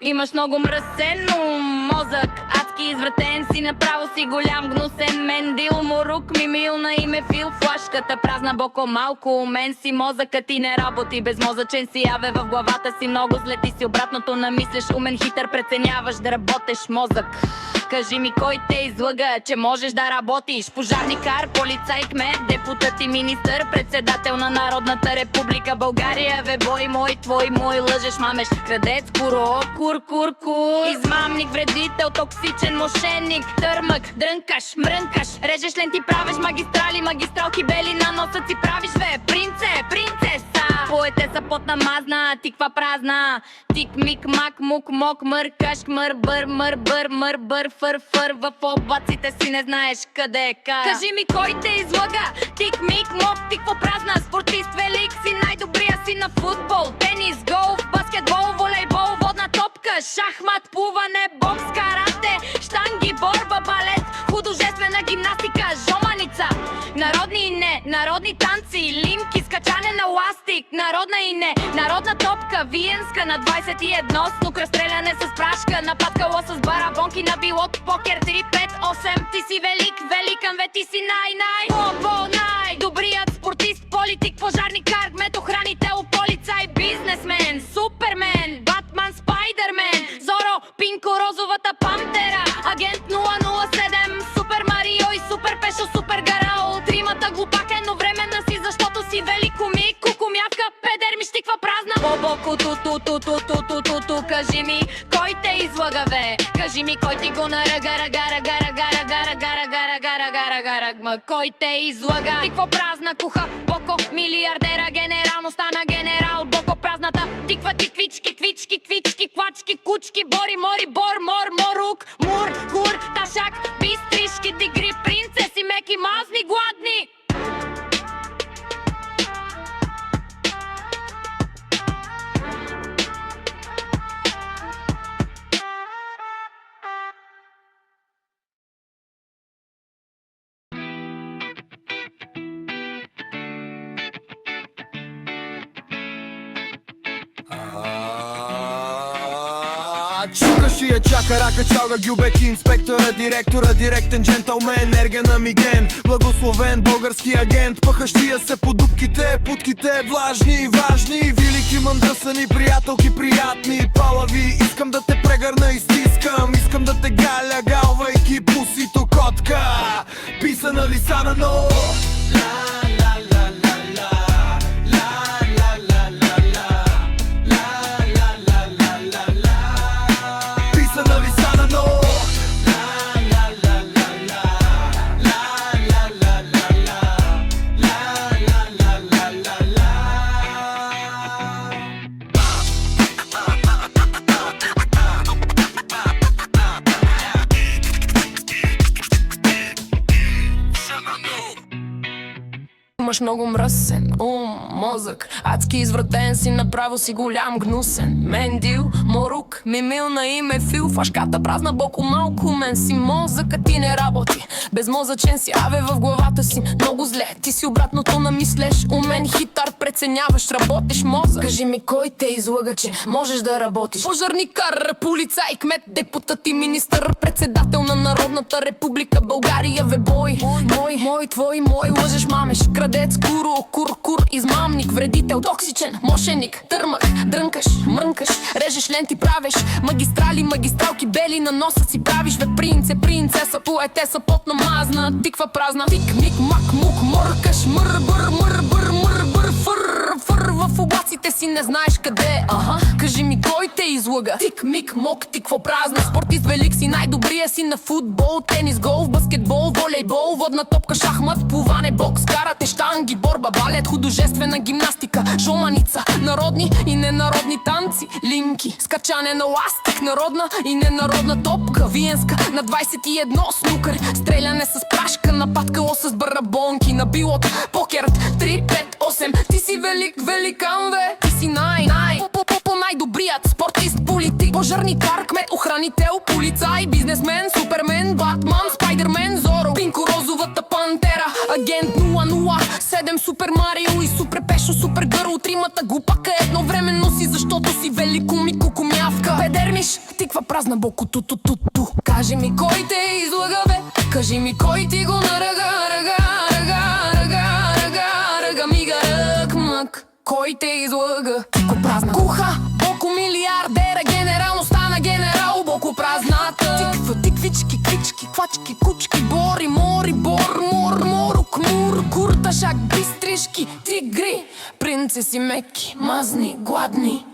Имаш много мръсен мозък, адски извратен си, направо си голям гнусен мендил. Морук ми мил на име Фил, флашката празна, боко малко умен си. Мозъкът ти не работи, безмозъчен си, аве в главата си много зле. Ти си обратното на мислиш, умен, хитър, преценяваш да работеш мозък. Кажи ми кой те излъга, че можеш да работиш? Пожарникар, полицай, кмет, депутат и министър, председател на Народната република България. Бе бой мой, твой мой, лъжеш, мамеш, крадец, куро, кур. Измамник, вредител, токсичен мошенник, търмък, дрънкаш, мрънкаш, режеш ленти, правиш магистрали, магистралки бели на носа си правиш, бе, принцеса. Поетеса потна мазна, тиква празна. Тик, мик, мак, мук, мок, мъркаш, мър, бър, фър. В облаците си не знаеш къде е ка. Кажи ми кой те излъга? Тик, мик, мок, тиква празна. Спортист велик си, най-добрия си на футбол, тенис, голф, баскетбол, волейбол, водна топка, шахмат, плуване, бокс, карате, щанги, борба, балет, художествена гимнастика, жоманица. Народни и не, народни танци, лимки, скачане на ластик, народна и не, народна топка, виенска на 21, снукър, стреляне с прашка, нападкало с барабонки на билот, покер 3-5-8. Ти си великан, бе, ти си най-добрият спортист, политик, пожарникар, кмет, охранител, полицай, бизнесмен, супермен, Батман, Спайдермен, Зоро, Пинко, Розовата пантера, агент 007, Супер Марио и Супер Пешо, Супер Гарао. Тримата глупак едновременно си, защото си велико ми, кукумявка, педер ми щиква празна. Бобоко, ту, кажи ми кой те излъга, бе? Кажи ми кой ти го наръга, кой те излъга? Тикво празна куха, боко, милиардера, генерално стана генерал. Боко празната, тиква ти квички, квачки, кучки, бори, мори, бор, морук, мур, хур, ташак, бистришки, тигри, принцеси, меки, мазни, гладни. Чукаш и я чака, рака, чалга, гюбек, инспектора, директора, директен джентълмен, ергена миген, благословен български агент, пъхащия се по дупките, путките, влажни и важни, велики мъдръсани, приятелки, приятни, палави. Искам да те прегърна и стискам, искам да те галя, галвайки пусито котка, писана лисана, но Имаш много мръсен мозък, адски извратен си, направо си голям гнусен мендил. Морук ми мил на име Фил, флашката празна, боко малко мен си. Мозъкът ти не работи, безмозъчен си, аве в главата си много зле. Ти си обратното на мислеш, умен, хитър, преценяваш, работиш мозък. Кажи ми кой те излъга, че можеш да работиш? Пожарникар, полицай, кмет, депутат и министър, председател на Народната република България. Бе бой мой, твой мой, лъжеш, мамеш, крадец, куро, кур, измамник, вредител, токсичен мошенник, търмък, дрънкаш, мрънкаш, режеш ленти, правиш магистрали, магистралки бели на носа си правиш. Бе принцеса, поетеса потна мазна, тиква празна. Тик, мик, мак, мук, мъркаш, мър, фър. В облаците си не знаеш къде. Кажи ми кой те излъга? Тик, мик, мок, тикво празна. Спортист велик си, най-добрия си на футбол, тенис, голф, баскетбол, волейбол, водна топка, шахмат, плуване, бокс, карате, щанги, борба, балет, художествена гимнастика, жоманица, народни и ненародни танци, лимки, скачане на ластик, народна и ненародна топка, виенска на 21, снукър, стреляне с прашка, нападкало с барабонки, на билот, покер 3-5-8. Ти си великан, бе, ти си най-добрият спортист, политик, пожарникар, кмет, охранител, полицай, бизнесмен, супермен, Батман, Спайдермен, Зоро, Пинко, Розовата пантера, агент 007, Супер Марио и Супер Пешо, Супер Гърл, от римата глупака едновременно си, защото си велико ми кукумявка. Педермиш, тиква празна боко ту-ту-ту-ту. Кажи ми кой те излага, бе, кажи ми кой ти го наръга, ръга мига рък-мък. Кой те излага? Тико празна куха, боко милиардера, генерално стана генерал, боко празната. Тиква тиквички, клички, квачки, кучки, бори, мори, бор, мор, морук, мур, курташак, бистришки, тигри, принцеси меки, мазни, гладни.